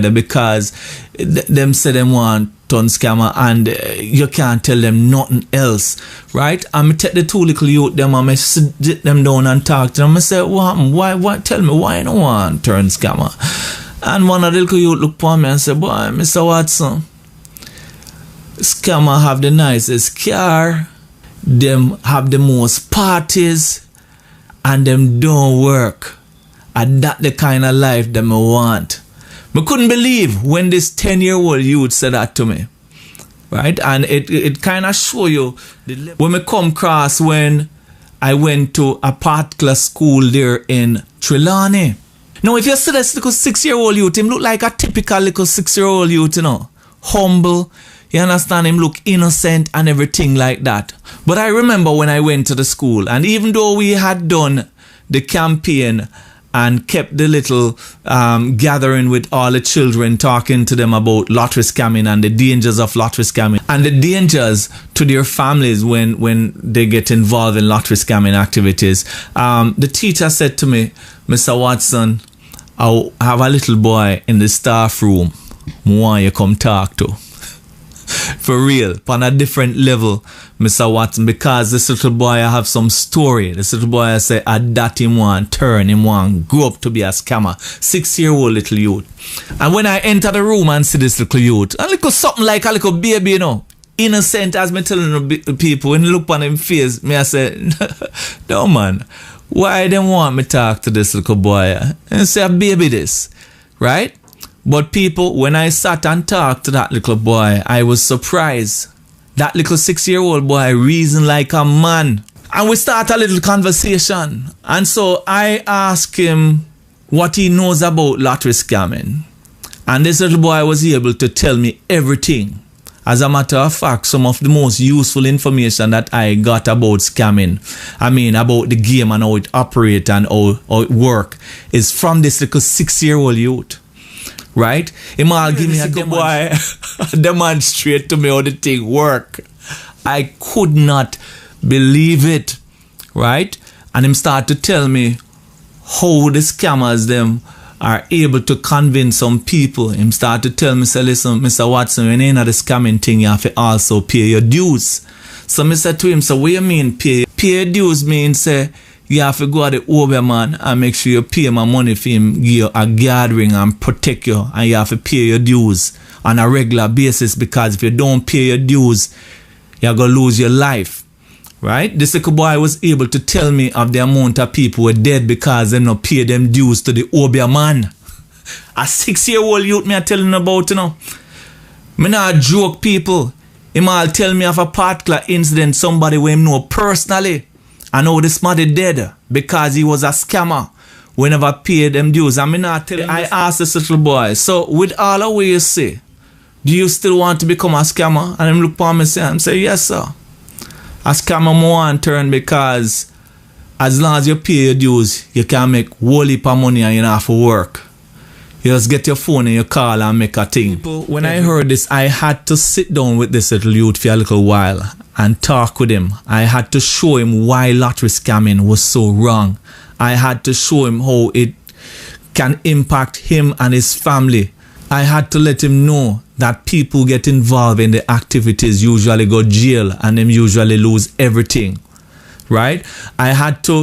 because them say them want ton scammer and you can't tell them nothing else, right? And I take the two little youth them and I sit them down and talk to them. I say, what happened? Why tell me why you don't want turn scammer? And one of the little youth look for me and say, boy, Mr. Watson, scammer have the nicest car, them have the most parties, and them don't work. And that the kind of life them I want. I couldn't believe when this 10-year-old youth said that to me, right? And it kind of show you when I come across when I went to a particular school there in Trelawney. Now, if you see this little 6-year-old youth, him look like a typical little 6-year-old youth, you know, humble. You understand? Him look innocent and everything like that. But I remember when I went to the school, and even though we had done the campaign and kept the little gathering with all the children, talking to them about lottery scamming and the dangers of lottery scamming and the dangers to their families when they get involved in lottery scamming activities. The teacher said to me, Mr. Watson, I have a little boy in the staff room I want you come talk to. For real, on a different level, Mr. Watson, because this little boy I have some story. This little boy I say, that him want turn, him want grow up to be a scammer. 6-year-old little youth. And when I enter the room and see this little youth, a little something like a little baby, you know, innocent as me telling the people, when you look on him face, me I say, no man, why them want me talk to this little boy? And say, a baby this, right? But people, when I sat and talked to that little boy, I was surprised. That little 6-year-old boy reasoned like a man. And we start a little conversation. And so I asked him what he knows about lottery scamming. And this little boy was able to tell me everything. As a matter of fact, some of the most useful information that I got about scamming, I mean about the game and how it operates and how it works, is from this little 6-year-old youth. Right? Him all give me a demonstrate to me how the thing work. I could not believe it. Right? And him start to tell me how the scammers them are able to convince some people. Him start to tell me, say, listen, Mr. Watson, when you're in the scamming thing, you have to also pay your dues. So I said to him, so what do you mean pay? Pay your dues means say, you have to go to the Oberman and make sure you pay my money for him, give you a gathering and protect you, and you have to pay your dues on a regular basis, because if you don't pay your dues, you're going to lose your life. Right? This little boy was able to tell me of the amount of people who were dead because they not pay them dues to the Oberman. A 6-year-old youth me are telling about, you know. Me not joke people. Him all tell me of a particular incident, somebody we him know personally. I know this man dead because he was a scammer. We never paid them dues. I mean, I asked this little boy, so with all of what you say, do you still want to become a scammer? And him look at me and say, yes, sir. A scammer more want turn because as long as you pay your dues, you can make whole heap of money and you don't have to work. You just get your phone and you call and make a thing. When I heard this, I had to sit down with this little youth for a little while and talk with him. I had to show him why lottery scamming was so wrong. I had to show him how it can impact him and his family. I had to let him know that people get involved in the activities usually go jail and them usually lose everything. Right? I had to